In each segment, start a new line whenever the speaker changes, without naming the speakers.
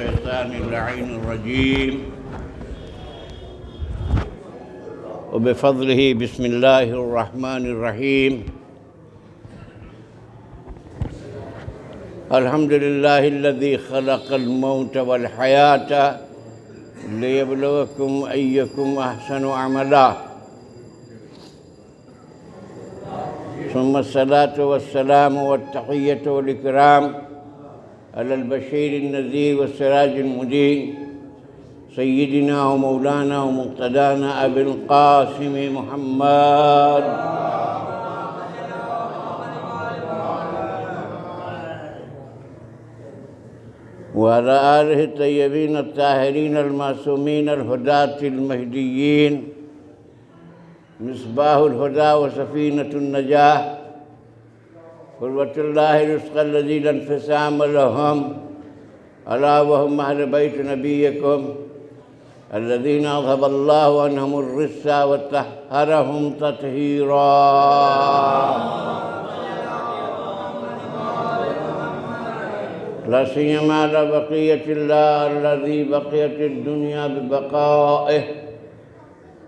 الشيطان اللعين الرجيم وبفضله بسم الله الرحمن الرحيم الحمد لله الذي خلق الموت والحياة ليبلوكم أيكم أحسن عملا ثم الصلاة والسلام والتحية والإكرام على البشير النذير والسراج المنير سيدنا ومولانا ومقتدانا أبي القاسم محمد وعلى آله الطيبين الطاهرين المعصومين الهداة المهديين مصباح الهدى وسفينة النجاة قرة الله رزق الذي لا انفصام لهم ألا وهم أهل بيت نبيكم الذين أذهب الله عنهم الرجس وطهرهم تطهيرا لا سيما على بقية الله الذي بقيت الدنيا ببقائه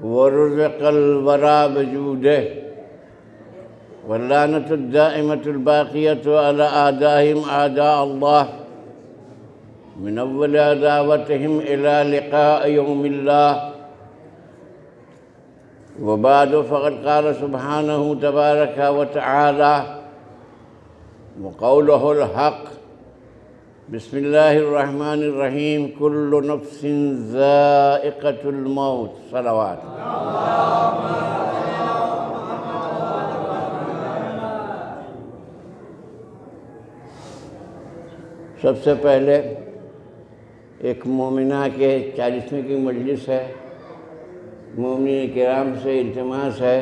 ورزق الورى بجوده واللعنة الدائمة الباقية على أعدائهم أعداء الله من أول عداوتهم إلى لقاء يوم الله وبعد فقد قال سبحانه تبارك وتعالى وقوله الحق بسم الله الرحمن الرحيم كل نفس ذائقة الموت صلوات سب سے پہلے ایک مومنہ کے 40ویں کی مجلس ہے. مومنین کرام سے التماس ہے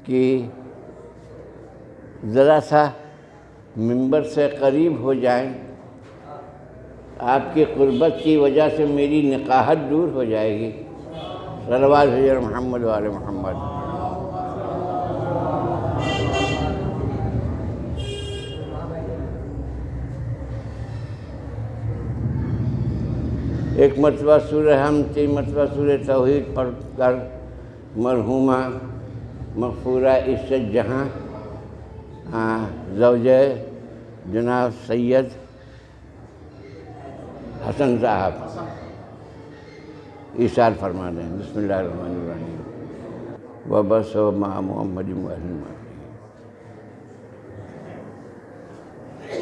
کہ ذرا سا منبر سے قریب ہو جائیں. آپ کی قربت کی وجہ سے میری نقاہت دور ہو جائے گی. صلوات حضرت محمد وآل محمد. ایک مرتبہ سورہ حمد 3 مرتبہ سورہ توحید پڑھ کر مرحومہ مغفورہ عزت جہاں زوجہ جناب سید حسن صاحب ارشاد فرما دیں. بسم اللہ الرحمن الرحیم وبس مع محمد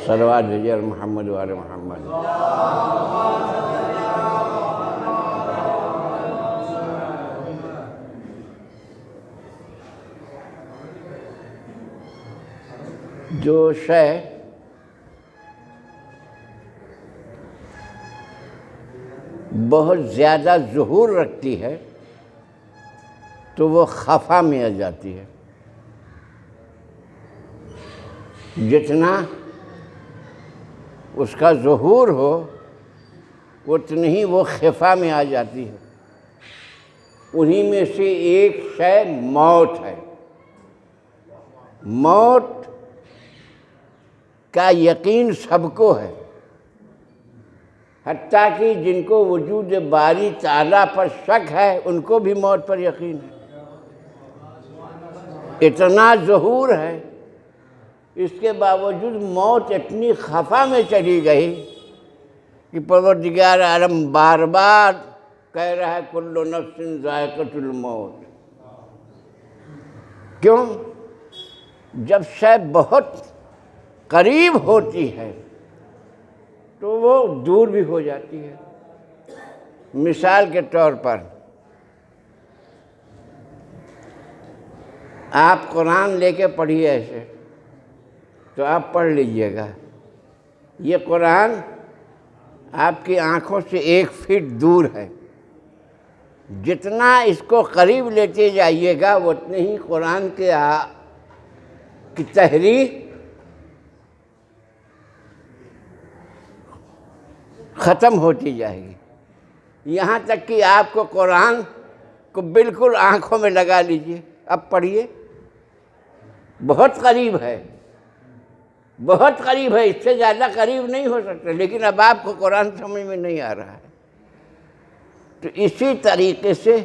صلوات حضرت محمد وآل محمد. جو شے بہت زیادہ ظہور رکھتی ہے تو وہ خفا میں آ جاتی ہے. جتنا اس کا ظہور ہو اتنی ہی وہ خفا میں آ جاتی ہے. انہی میں سے ایک شے موت ہے. موت کا یقین سب کو ہے، حتیٰ کہ جن کو وجود باری تعالیٰ پر شک ہے ان کو بھی موت پر یقین ہے. اتنا ظہور ہے، اس کے باوجود موت اتنی خفا میں چلی گئی کہ پروردگار عالم بار بار کہہ رہا ہے کل نفس ذائقۃ الموت. کیوں؟ جب شے بہت قریب ہوتی ہے تو وہ دور بھی ہو جاتی ہے. مثال کے طور پر آپ قرآن لے کے پڑھیے ایسے تو آپ پڑھ لیجئے گا. یہ قرآن آپ کی آنکھوں سے 1 فٹ دور ہے. جتنا اس کو قریب لیتے جائیے گا اتنے ہی قرآن کی تحریر ختم ہوتی جائے گی. یہاں تک کہ آپ کو قرآن کو بالکل آنکھوں میں لگا لیجئے. اب پڑھیے، بہت قریب ہے. بہت قریب ہے، اس سے زیادہ قریب نہیں ہو سکتا، لیکن اب آپ کو قرآن سمجھ میں نہیں آ رہا ہے۔ تو اسی طریقے سے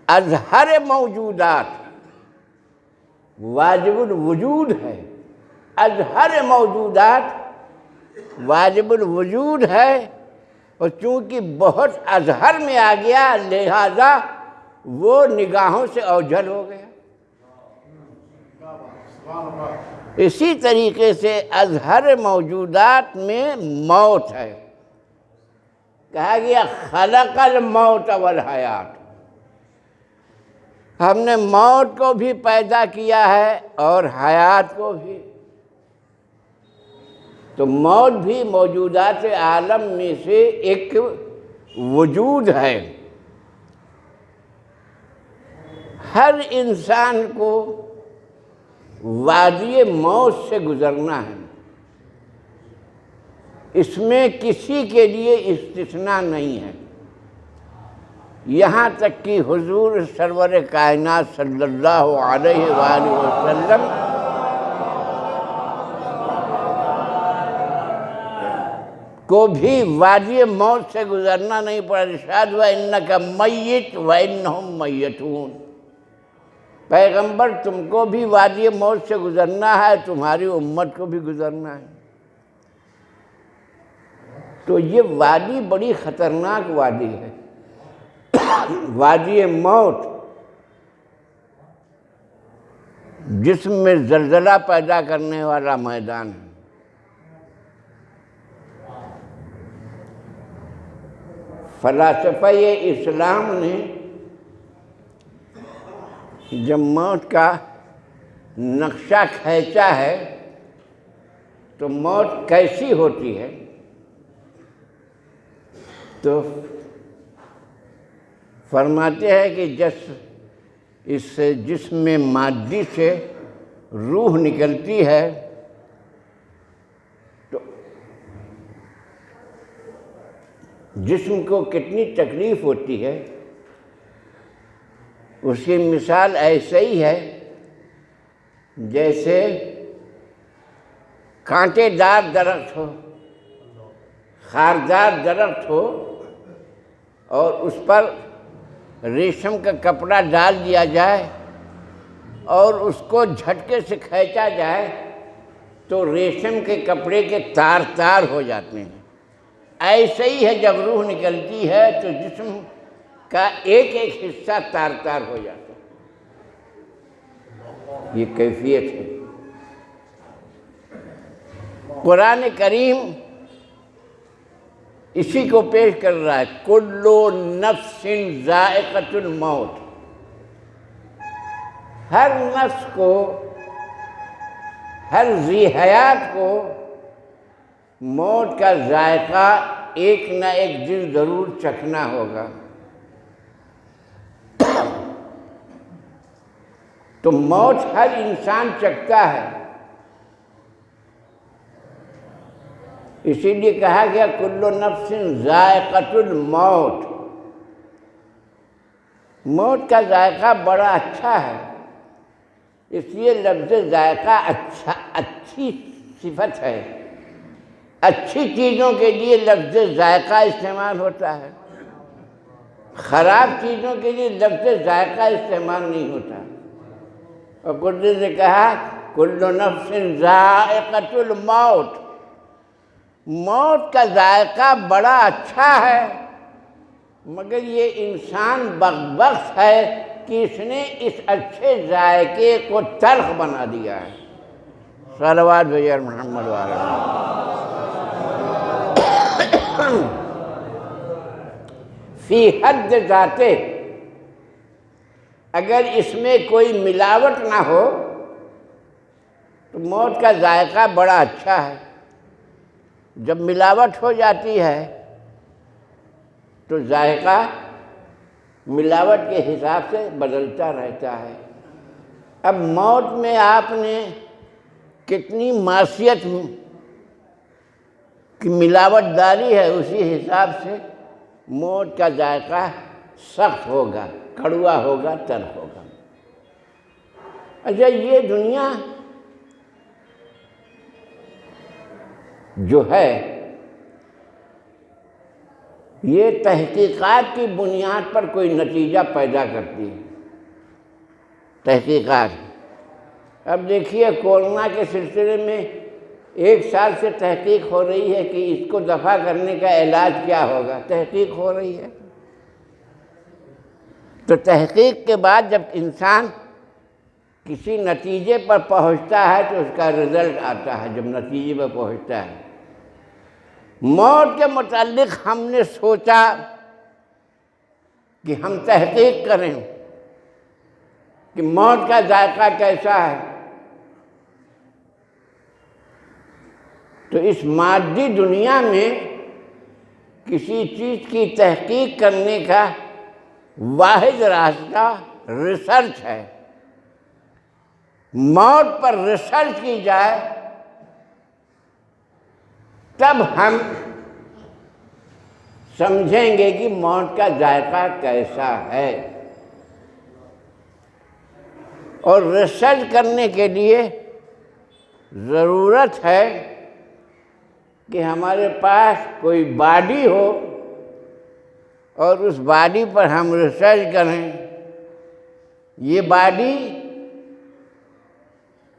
اظہر موجودات واجب الوجود ہے، اظہر موجودات واجب الوجود ہے، اور چونکہ بہت اظہر میں آ گیا لہذا وہ نگاہوں سے اوجھل ہو گیا۔ اسی طریقے سے اظہر موجودات میں موت ہے، کہا گیا خلق الموت والحیات، ہم نے موت کو بھی پیدا کیا ہے اور حیات کو بھی۔ تو موت بھی موجودات عالم میں سے ایک وجود ہے۔ ہر انسان کو وادی موت سے گزرنا ہے، اس میں کسی کے لیے استثناء نہیں ہے، یہاں تک کہ حضور سرور کائنات صلی اللہ علیہ وآلہ وسلم کو بھی وادی موت سے گزرنا نہیں پڑا۔ ارشاد وَإِنَّكَ مَيِّتٌ وَإِنَّهُمْ مَيِّتُونَ، پیغمبر تم کو بھی وادی موت سے گزرنا ہے، تمہاری امت کو بھی گزرنا ہے۔ تو یہ وادی بڑی خطرناک وادی ہے، وادی موت، جسم میں زلزلہ پیدا کرنے والا میدان ہے۔ فلاسفہ اسلام نے جب موت کا نقشہ کھینچا ہے تو موت کیسی ہوتی ہے، تو فرماتے ہیں کہ اس جسم مادی سے روح نکلتی ہے تو جسم کو کتنی تکلیف ہوتی ہے، اس کی مثال ایسے ہی ہے جیسے کانٹے دار درخت ہو، خاردار درخت ہو، اور اس پر ریشم کا کپڑا ڈال دیا جائے اور اس کو جھٹکے سے کھینچا جائے تو ریشم کے کپڑے کے تار تار ہو جاتے ہیں۔ ایسے ہی ہے جب روح نکلتی ہے تو جسم کا ایک ایک حصہ تار تار ہو جاتا ہے، یہ کیفیت ہے۔ قرآن کریم اسی کو پیش کر رہا ہے، کل نفس ذائقۃ الموت، ہر نفس کو، ہر ذی حیات کو موت کا ذائقہ ایک نہ ایک دن ضرور چکھنا ہوگا۔ تو موت ہر انسان چکھتا ہے، اسی لیے کہا گیا کل نفس ذائقۃ الموت، موت کا ذائقہ بڑا اچھا ہے، اس لیے لفظ ذائقہ اچھی صفت ہے، اچھی چیزوں کے لیے لفظ ذائقہ استعمال ہوتا ہے، خراب چیزوں کے لیے لفظ ذائقہ استعمال نہیں ہوتا۔ اور قدرت نے کہا کل نفس ذائقۃ الموت، موت کا ذائقہ بڑا اچھا ہے، مگر یہ انسان بدبخت ہے کہ اس نے اس اچھے ذائقے کو تلخ بنا دیا ہے۔ صلوات بھیجئے محمد وعلیہ فی حد ذاتہ، اگر اس میں کوئی ملاوٹ نہ ہو تو موت کا ذائقہ بڑا اچھا ہے، جب ملاوٹ ہو جاتی ہے تو ذائقہ ملاوٹ کے حساب سے بدلتا رہتا ہے۔ اب موت میں آپ نے کتنی معصیت کی ملاوٹ ڈالی ہے، اسی حساب سے موت کا ذائقہ سخت ہوگا، کڑوا ہوگا، تلخ ہوگا۔ اچھا، یہ دنیا جو ہے یہ تحقیقات کی بنیاد پر کوئی نتیجہ پیدا کرتی ہے۔ تحقیقات، اب دیکھیے کورونا کے سلسلے میں 1 سال سے تحقیق ہو رہی ہے کہ اس کو دفع کرنے کا علاج کیا ہوگا، تحقیق ہو رہی ہے۔ تو تحقیق کے بعد جب انسان کسی نتیجے پر پہنچتا ہے تو اس کا رزلٹ آتا ہے۔ جب نتیجے پر پہنچتا ہے، موت کے متعلق ہم نے سوچا کہ ہم تحقیق کریں کہ موت کا ذائقہ کیسا ہے، تو اس مادی دنیا میں کسی چیز کی تحقیق کرنے کا واحد راستہ ریسرچ ہے۔ موت پر ریسرچ کی جائے تب ہم سمجھیں گے کہ موت کا ذائقہ کیسا ہے۔ اور ریسرچ کرنے کے لیے ضرورت ہے کہ ہمارے پاس کوئی باڈی ہو اور اس باڈی پر ہم ریسرچ کریں۔ یہ باڈی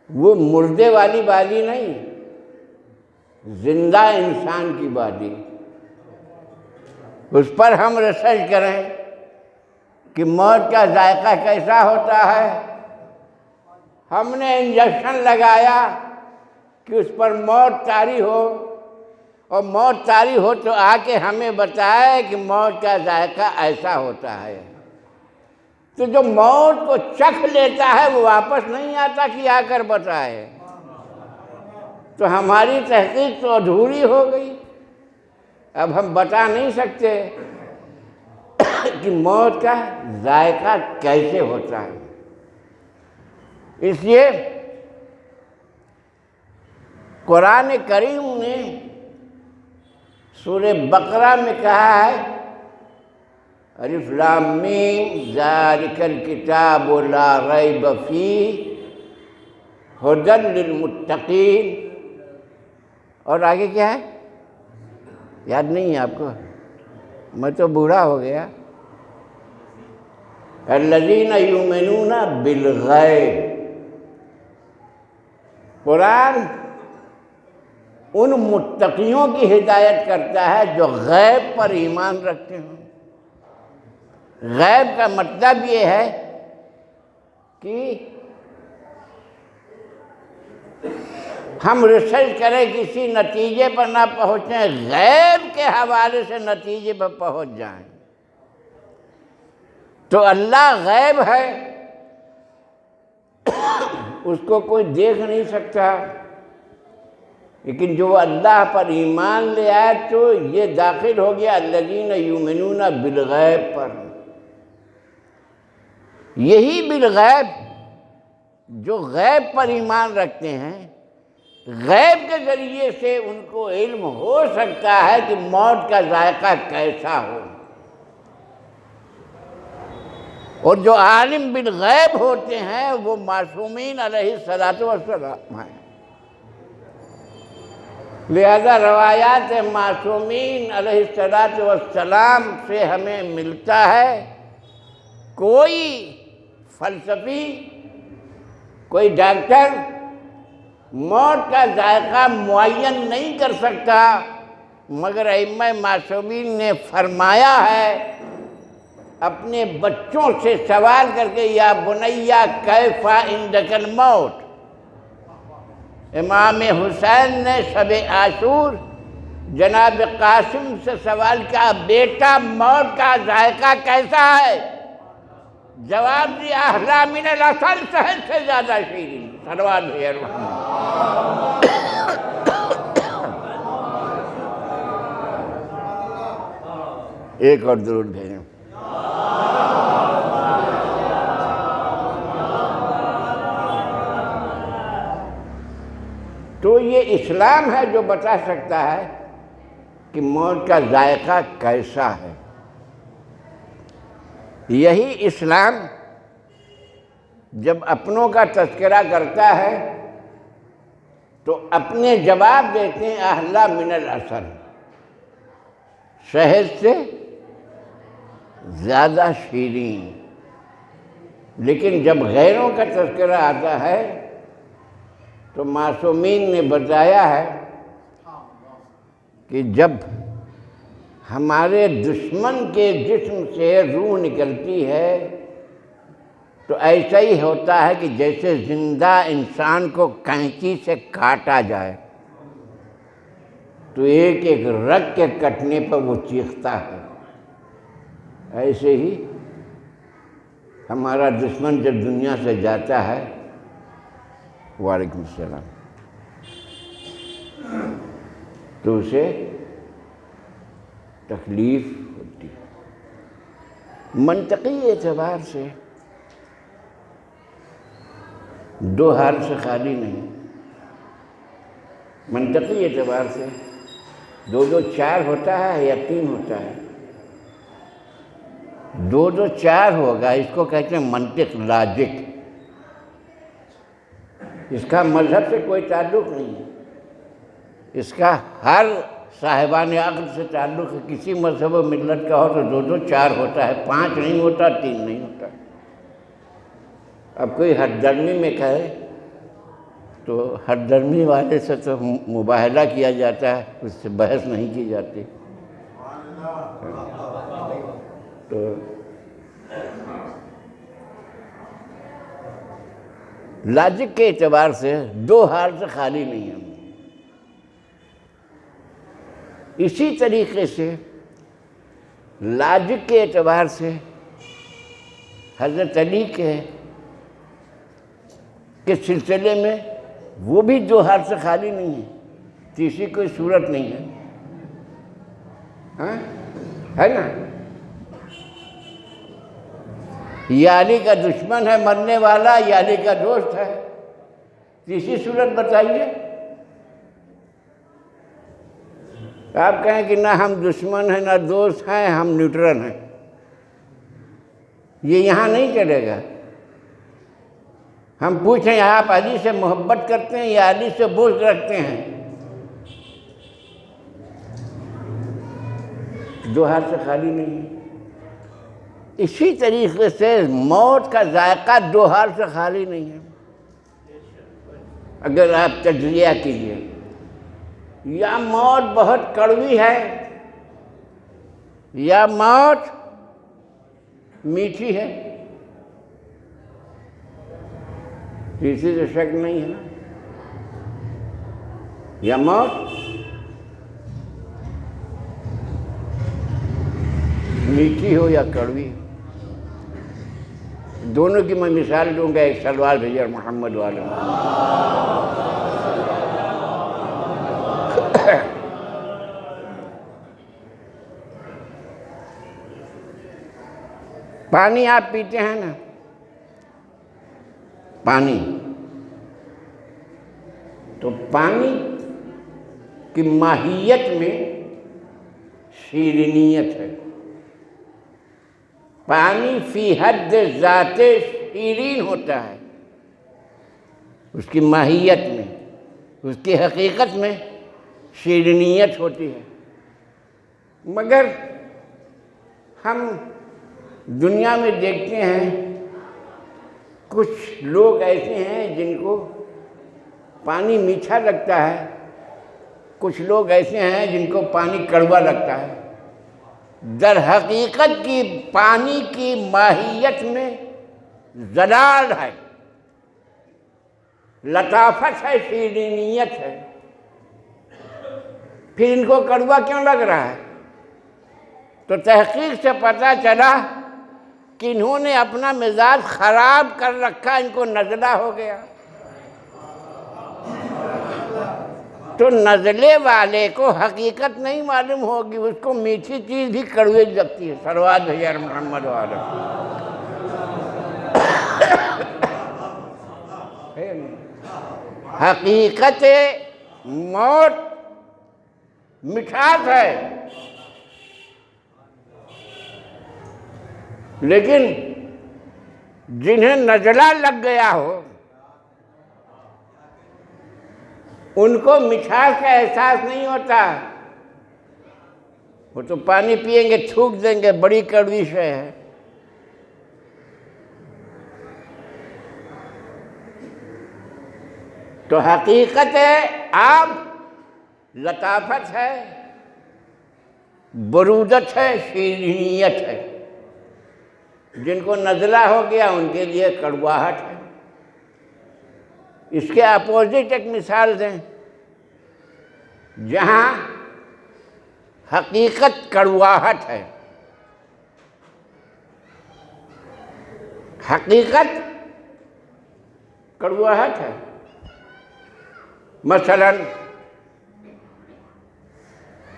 وہ مردے والی باڈی نہیں، زندہ انسان کی باڈی، اس پر ہم ریسرچ کریں کہ موت کا ذائقہ کیسا ہوتا ہے۔ ہم نے انجیکشن لگایا کہ اس پر موت طاری ہو، اور موت طاری ہو تو آ کے ہمیں بتائے کہ موت کا ذائقہ ایسا ہوتا ہے۔ تو جو موت کو چکھ لیتا ہے وہ واپس نہیں آتا کہ آ کر بتائے، تو ہماری تحقیق تو ادھوری ہو گئی۔ اب ہم بتا نہیں سکتے کہ موت کا ذائقہ کیسے ہوتا ہے۔ اس لیے قرآن کریم نے سورہ بقرہ میں کہا ہے الف لام میم ذالک الکتاب لا ریب فیہ ھدی للمتقین، اور آگے کیا ہے یاد نہیں ہے آپ کو؟ میں تو بوڑھا ہو گیا۔ الذین یؤمنون بالغیب، قرآن ان متقیوں کی ہدایت کرتا ہے جو غیب پر ایمان رکھتے ہیں۔ غیب کا مطلب یہ ہے کہ ہم ریسرچ کریں کسی نتیجے پر نہ پہنچیں، غیب کے حوالے سے نتیجے پر پہنچ جائیں۔ تو اللہ غیب ہے، اس کو کوئی دیکھ نہیں سکتا، لیکن جو اللہ پر ایمان لے آئے تو یہ داخل ہو گیا الذین یؤمنون بالغیب پر۔ یہی بالغیب جو غیب پر ایمان رکھتے ہیں، غیب کے ذریعے سے ان کو علم ہو سکتا ہے کہ موت کا ذائقہ کیسا ہو۔ اور جو عالم بالغیب ہوتے ہیں وہ معصومین علیہ السلام ہیں۔ لہذا روایات معصومین علیہ السلام سے ہمیں ملتا ہے کوئی فلسفی، کوئی ڈاکٹر موت کا ذائقہ معین نہیں کر سکتا، مگر ائمہ معصومین نے فرمایا ہے اپنے بچوں سے سوال کر کے یا بنیا کیف عندک الموت۔ امام حسین نے شب عاشور جناب قاسم سے سوال کیا بیٹا موت کا ذائقہ کیسا ہے؟ جواب دیا احلی من العسل، شہد سے زیادہ شیرین۔ صلوات بھیجو محمد۔ ایک اور درود بھیجیں۔ تو یہ اسلام ہے جو بتا سکتا ہے کہ موت کا ذائقہ کیسا ہے۔ یہی اسلام جب اپنوں کا تذکرہ کرتا ہے تو اپنے جواب دیتے ہیں احلی من العسل، شہد سے زیادہ شیریں۔ لیکن جب غیروں کا تذکرہ آتا ہے تو معصومین نے بتایا ہے کہ جب ہمارے دشمن کے جسم سے روح نکلتی ہے تو ایسا ہی ہوتا ہے کہ جیسے زندہ انسان کو کینچی سے کاٹا جائے تو ایک ایک رگ کے کٹنے پر وہ چیختا ہے، ایسے ہی ہمارا دشمن جب دنیا سے جاتا ہے، وعلیکم السلام، تو اسے تکلیف ہوتی ہے۔ منطقی اعتبار سے دو حال سے خالی نہیں، منطقی اعتبار سے دو دو چار ہوتا ہے یا تین ہوتا ہے؟ دو دو چار ہوگا، اس کو کہتے ہیں منطق، لاجک۔ اس کا مذہب سے کوئی تعلق نہیں ہے، اس کا ہر صاحبان عقل سے تعلق ہے۔ کسی مذہب و ملت کا ہو تو دو دو چار ہوتا ہے، پانچ نہیں ہوتا، تین نہیں ہوتا۔ اب کوئی حد درمی میں کہے تو حد درمی والے سے تو مباہلہ کیا جاتا ہے، اس سے بحث نہیں کی جاتی۔ تو لاجک کے اعتبار سے دو حال سے خالی نہیں ہے۔ اسی طریقے سے لاجک کے اعتبار سے حضرت علی کے سلسلے میں وہ بھی دو حال سے خالی نہیں ہے، تیسری کوئی صورت نہیں ہے، ہاں ہے نا؟ یہ علی کا دشمن ہے مرنے والا، یہ علی کا دوست ہے، تیسری صورت بتائیے۔ آپ کہیں کہ نہ ہم دشمن ہیں نہ دوست ہیں، ہم نیوٹرل ہیں، یہ یہاں نہیں چلے گا۔ ہم پوچھیں آپ علی سے محبت کرتے ہیں یا علی سے بغض رکھتے ہیں؟ دو حال سے خالی نہیں ہے۔ اسی طریقے سے موت کا ذائقہ دو حال سے خالی نہیں ہے۔ اگر آپ تجزیہ کیجئے، یا موت بہت کڑوی ہے یا موت میٹھی ہے، کسی سے شک نہیں ہے نا۔ یا موت میٹھی ہو یا کڑوی، دونوں کی میں مثال دوں گا، ایک سلوار بھیجا محمد والے۔ پانی آپ پیتے ہیں نا، پانی تو پانی کی ماہیت میں شیرینیت ہے۔ پانی فی حد ذات شیرین ہوتا ہے، اس کی ماہیت میں، اس کی حقیقت میں شیرینیت ہوتی ہے۔ مگر ہم دنیا میں دیکھتے ہیں کچھ لوگ ایسے ہیں جن کو پانی میٹھا لگتا ہے، کچھ لوگ ایسے ہیں جن کو پانی کڑوا لگتا ہے۔ در حقیقت کی پانی کی ماہیت میں جلال ہے، لطافت ہے، شیرینیت ہے، پھر ان کو کڑوا کیوں لگ رہا ہے؟ تو تحقیق سے پتہ چلا کہ انہوں نے اپنا مزاج خراب کر رکھا، ان کو نزلہ ہو گیا۔ تو نزلے والے کو حقیقت نہیں معلوم ہوگی، اس کو میٹھی چیز بھی کڑوی لگتی ہے۔ صلوات بھیجا محمد والے۔ حقیقت موت مٹھاس ہے، لیکن جنہیں نزلہ لگ گیا ہو ان کو مٹھاس کا احساس نہیں ہوتا، وہ تو پانی پئیں گے تھوک دیں گے بڑی کڑوی شے ہے۔ تو حقیقت ہے آب لطافت ہے، برودت ہے، شیرینیت ہے۔ جن کو نزلہ ہو گیا ان کے لیے کڑواہٹ ہے۔ اس کے اپوزٹ ایک مثال دیں، جہاں حقیقت کڑواہٹ ہے، حقیقت کڑواہٹ ہے۔ مثلا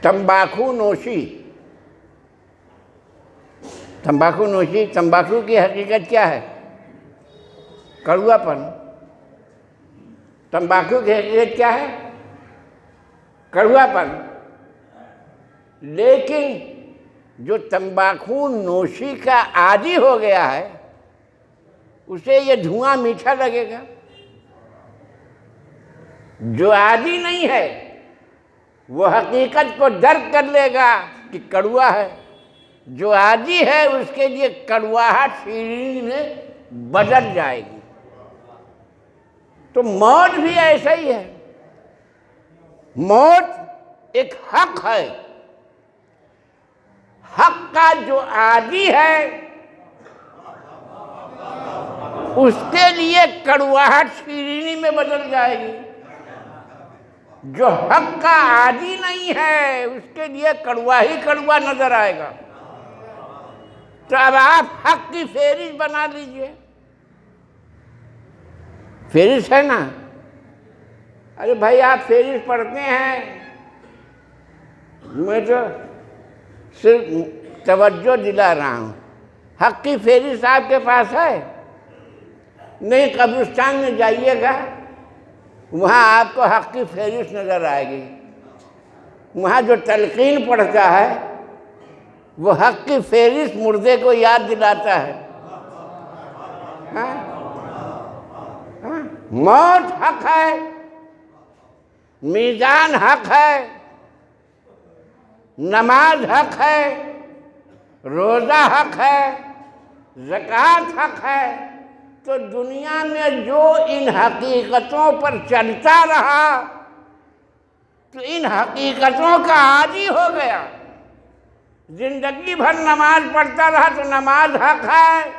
تمباکو نوشی، تمباکو کی حقیقت کیا ہے؟ کڑوا پن۔ تمباکو کی حقیقت کیا ہے؟ کڑوا پن۔ لیکن جو تمباکو نوشی کا عادی ہو گیا ہے اسے یہ دھواں میٹھا لگے گا۔ جو عادی نہیں ہے وہ حقیقت کو درک کر لے گا کہ کڑوا ہے، جو عادی ہے اس کے لیے کڑواہٹ شیرینی میں بدل جائے گی۔ تو موت بھی ایسا ہی ہے۔ موت ایک حق ہے، حق کا جو عادی ہے اس کے لیے کڑواہٹ شیرینی میں بدل جائے گی، جو حق کا عادی نہیں ہے اس کے لیے کڑوا ہی کڑوا نظر آئے گا۔ تو اب آپ حق کی فہرست بنا لیجئے، فہرست ہے نا؟ ارے بھائی آپ فہرست پڑھتے ہیں، میں تو صرف توجہ دلا رہا ہوں۔ حق کی فہرست آپ کے پاس ہے؟ نہیں، قبرستان میں جائیے گا، وہاں آپ کو حق کی فہرست نظر آئے گی۔ وہاں جو تلقین پڑھتا ہے وہ حق کی فہرست مردے کو یاد دلاتا ہے۔ موت حق ہے، میزان حق ہے، نماز حق ہے، روزہ حق ہے، زکوٰۃ حق ہے۔ تو دنیا میں جو ان حقیقتوں پر چلتا رہا تو ان حقیقتوں کا عادی ہو گیا، زندگی بھر نماز پڑھتا رہا تو نماز حق ہے،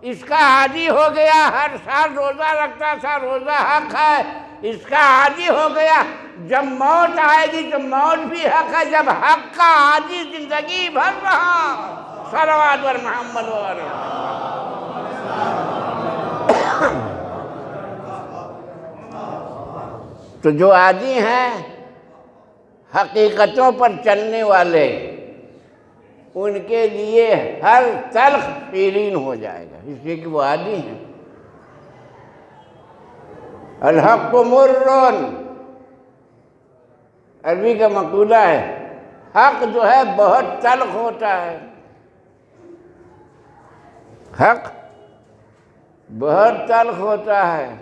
اس کا عادی ہو گیا، ہر سال روزہ رکھتا تھا، روزہ حق ہے، اس کا عادی ہو گیا۔ جب موت آئے گی تو موت بھی حق ہے، جب حق کا عادی زندگی بھر رہا۔ صلوات بر محمد تو جو عادی ہیں حقیقتوں پر چلنے والے، ان کے لیے ہر تلخ شیرین ہو جائے گا، اس لیے کہ وہ عادی ہیں۔ الحق مرٌ، عربی کا مقولہ ہے، حق جو ہے بہت تلخ ہوتا ہے، حق بہت تلخ ہوتا ہے۔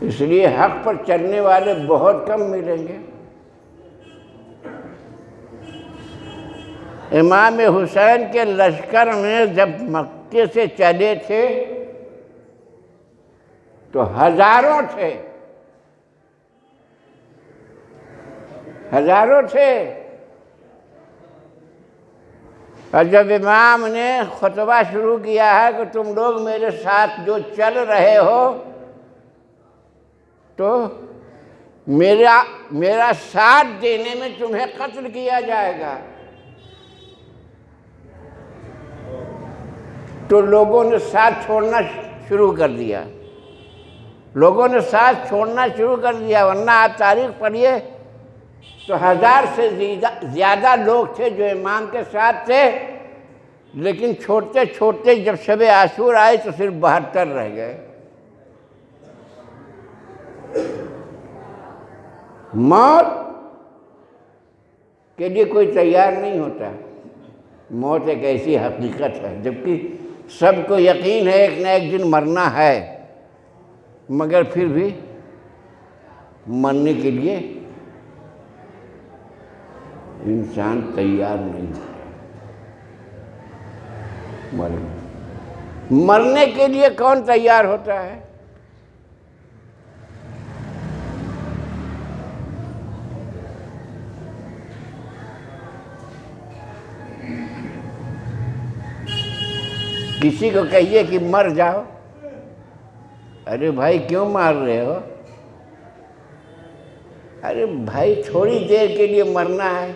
اس لیے حق پر چلنے والے بہت کم ملیں گے۔ امام حسین کے لشکر میں جب مکے سے چلے تھے تو ہزاروں تھے، ہزاروں تھے، اور جب امام نے خطبہ شروع کیا ہے کہ تم لوگ میرے ساتھ جو چل رہے ہو تو میرا ساتھ دینے میں تمہیں قتل کیا جائے گا، تو لوگوں نے ساتھ چھوڑنا شروع کر دیا، لوگوں نے ساتھ چھوڑنا شروع کر دیا۔ ورنہ آپ تاریخ پڑھیے تو 1000 سے زیادہ لوگ تھے جو امام کے ساتھ تھے، لیکن چھوٹے چھوٹے جب شب عاشور آئے تو صرف 72 رہ گئے۔ موت کے لیے کوئی تیار نہیں ہوتا۔ موت ایک ایسی حقیقت ہے، جبکہ سب کو یقین ہے ایک نہ ایک دن مرنا ہے، مگر پھر بھی مرنے کے لیے انسان تیار نہیں ہوتا۔ مرنے کے لیے کون تیار ہوتا ہے؟ کسی کو کہیے کہ مر جاؤ، ارے بھائی کیوں مار رہے ہو؟ ارے بھائی تھوڑی دیر کے لیے مرنا ہے،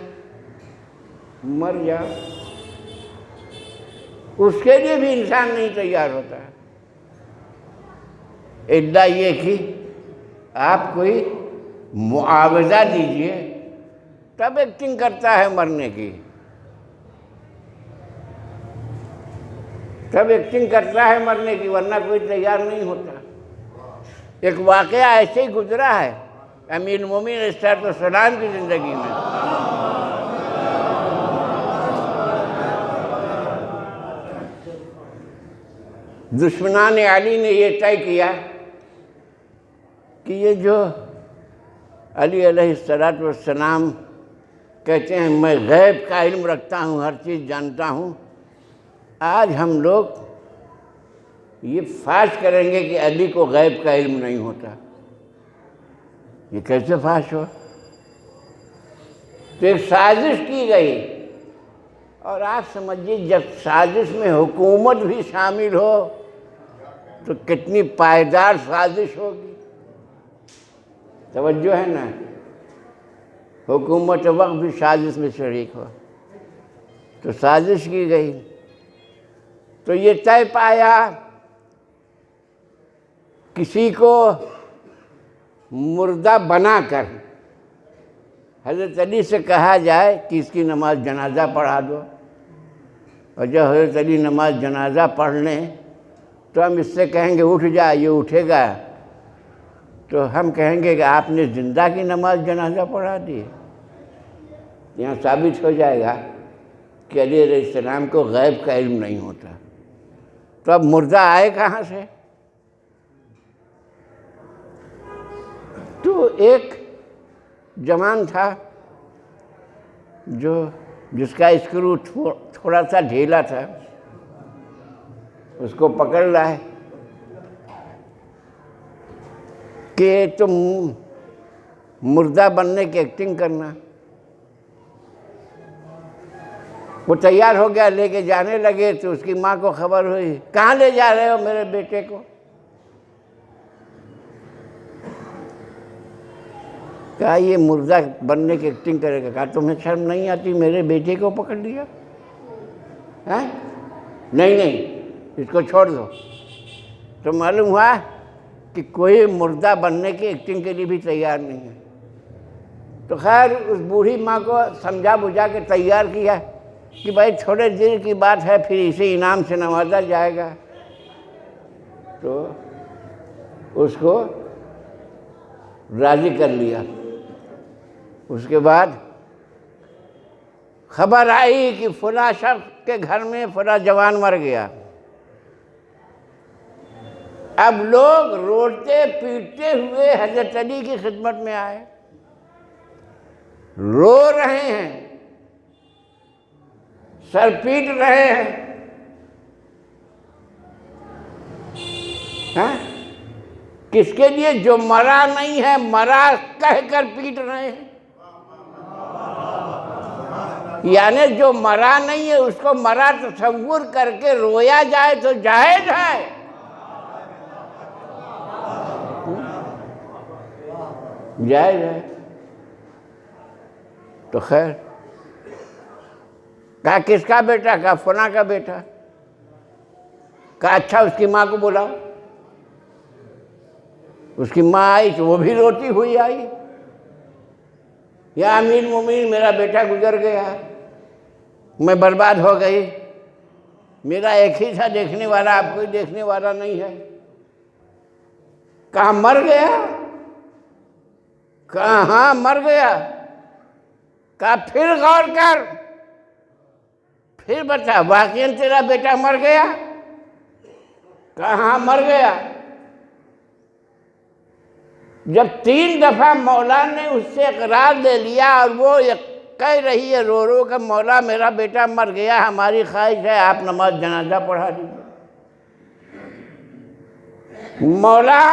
مر جاؤ۔ اس کے لیے بھی انسان نہیں تیار ہوتا ہے، الا یہ کہ آپ کوئی معاوضہ دیجئے تب ایکٹنگ کرتا ہے مرنے کی، تب ایکٹنگ کرتا ہے مرنے کی، ورنہ کوئی تیار نہیں ہوتا۔ ایک واقعہ ایسے ہی گزرا ہے امیر المومنین علیہ السلام کی زندگی میں۔ دشمنان علی نے یہ طے کیا کہ یہ جو علی علیہ السلام کہتے ہیں میں غیب کا علم رکھتا ہوں، ہر چیز جانتا ہوں، آج ہم لوگ یہ فاش کریں گے کہ علی کو غیب کا علم نہیں ہوتا۔ یہ کیسے فاش ہو؟ تو ایک سازش کی گئی، اور آپ سمجھیے جب سازش میں حکومت بھی شامل ہو تو کتنی پائیدار سازش ہوگی۔ توجہ ہے نا؟ حکومت وقت بھی سازش میں شریک ہو، تو سازش کی گئی۔ تو یہ طے پایا کسی کو مردہ بنا کر حضرت علی سے کہا جائے کہ اس کی نماز جنازہ پڑھا دو، اور جب حضرت علی نماز جنازہ پڑھ لیں تو ہم اس سے کہیں گے اٹھ جا، یہ اٹھے گا تو ہم کہیں گے کہ آپ نے زندہ کی نماز جنازہ پڑھا دی۔ یہاں ثابت ہو جائے گا کہ علی علیہ السلام کو غیب کا علم نہیں ہوتا۔ تو اب مردہ آئے کہاں سے؟ تو ایک جوان تھا جس کا اسکرو تھوڑا سا ڈھیلا تھا، اس کو پکڑ لائے کہ تم مردہ بننے کی ایکٹنگ کرنا۔ وہ تیار ہو گیا، لے کے جانے لگے تو اس کی ماں کو خبر ہوئی، کہاں لے جا رہے ہو میرے بیٹے کو؟ کہا یہ مردہ بننے کی ایکٹنگ کرے گا۔ کہا تمہیں شرم نہیں آتی، میرے بیٹے کو پکڑ لیا؟ نہیں اس کو چھوڑ دو۔ تو معلوم ہوا کہ کوئی مردہ بننے کی ایکٹنگ کے لیے بھی تیار نہیں ہے۔ تو خیر اس بوڑھی ماں کو سمجھا بجھا کے تیار کیا کہ بھائی تھوڑے دیر کی بات ہے، پھر اسے انعام سے نوازا جائے گا۔ تو اس کو راضی کر لیا۔ اس کے بعد خبر آئی کہ فلاں شخص کے گھر میں فلاں جوان مر گیا۔ اب لوگ روتے پیٹتے ہوئے حضرت علی کی خدمت میں آئے، رو رہے ہیں، سر پیٹ رہے ہیں۔ کس کے لیے؟ جو مرا نہیں ہے، مرا کہہ کر پیٹ رہے ہیں۔ یعنی جو مرا نہیں ہے اس کو مرا تصور کر کے رویا جائے تو جائز ہے۔ جائز ہے۔ تو خیر کہا کس کا بیٹا؟ کہا فلاں کا بیٹا۔ کہا اچھا اس کی ماں کو بلاؤ۔ اس کی ماں آئی تو وہ بھی روتی ہوئی آئی، یا امیر المومنین میرا بیٹا گزر گیا، میں برباد ہو گئی، میرا ایک ہی تھا دیکھنے والا، اب کوئی دیکھنے والا نہیں ہے۔ کہا مر گیا؟ کہا ہاں مر گیا۔ کہا پھر غور کر، پھر بتا واقعاً تیرا بیٹا مر گیا؟ کہا ہاں مر گیا۔ جب 3 دفعہ مولا نے اس سے اقرار لے لیا اور وہ کہہ رہی ہے رو رو کہ مولا میرا بیٹا مر گیا، ہماری خواہش ہے آپ نماز جنازہ پڑھا دیجیے۔ مولا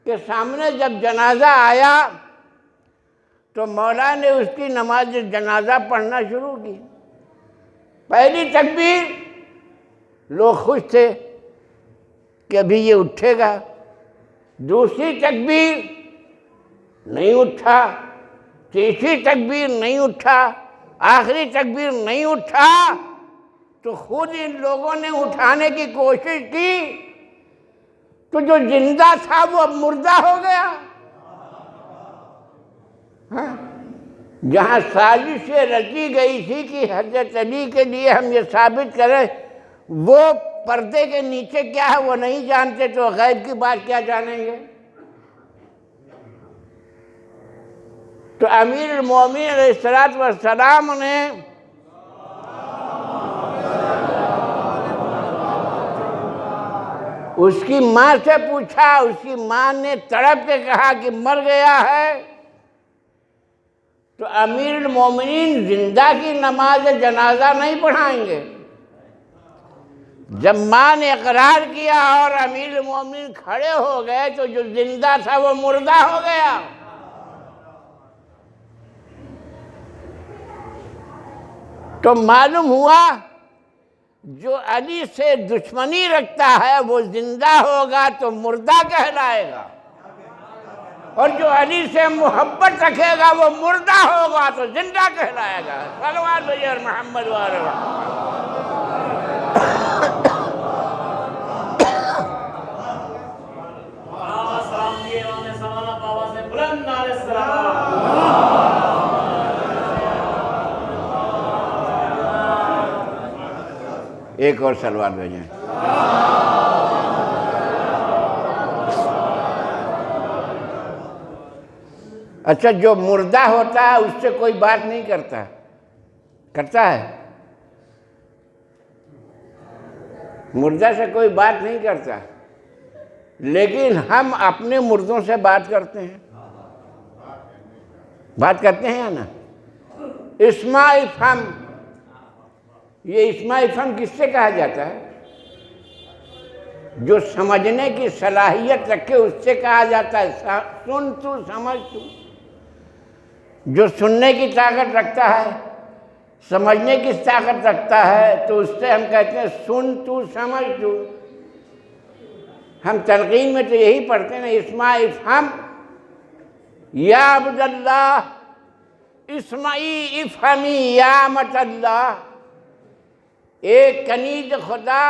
کے سامنے جب جنازہ آیا تو مولا نے اس کی نماز جنازہ پڑھنا شروع کی۔ پہلی تکبیر لوگ خوش تھے کہ ابھی یہ اٹھے گا، دوسری تکبیر نہیں اٹھا، تیسری تکبیر نہیں اٹھا، آخری تکبیر نہیں اٹھا، تو خود ان لوگوں نے اٹھانے کی کوشش کی تو جو زندہ تھا وہ اب مردہ ہو گیا۔ جہاں سازشیں رچی گئی تھی کہ حضرت علی کے لیے ہم یہ ثابت کریں وہ پردے کے نیچے کیا ہے وہ نہیں جانتے، تو غیب کی بات کیا جانیں گے؟ تو امیر المومنین علیہ السلام نے اس کی ماں سے پوچھا، اس کی ماں نے تڑپ کے کہا کہ مر گیا ہے، تو امیر المومنین زندہ کی نماز جنازہ نہیں پڑھائیں گے۔ جب ماں نے اقرار کیا اور امیر المومنین کھڑے ہو گئے تو جو زندہ تھا وہ مردہ ہو گیا۔ تو معلوم ہوا جو علی سے دشمنی رکھتا ہے وہ زندہ ہوگا تو مردہ کہلائے گا، اور جو علی سے محبت رکھے گا وہ مردہ ہوگا تو زندہ کہلائے گا۔ صلوات بجائے محمد وآلہ ایک اور سلوات بھیجیں۔ اچھا، جو مردہ ہوتا ہے اس سے کوئی بات نہیں کرتا، کرتا ہے؟ مردہ سے کوئی بات نہیں کرتا، لیکن ہم اپنے مردوں سے بات کرتے ہیں، بات کرتے ہیں یا نا؟ اسمع افہم، یہ اسمع افہم کس سے کہا جاتا ہے؟ جو سمجھنے کی صلاحیت رکھے اس سے کہا جاتا ہے سن تو سمجھ تو۔ جو سننے کی طاقت رکھتا ہے، سمجھنے کی طاقت رکھتا ہے، تو اس سے ہم کہتے ہیں سن تو سمجھ تو۔ ہم تلقین میں تو یہی پڑھتے ہیں، اسمع افہم یا عبداللہ اسمعی افہمی یا امت اللہ، ایک کنیز خدا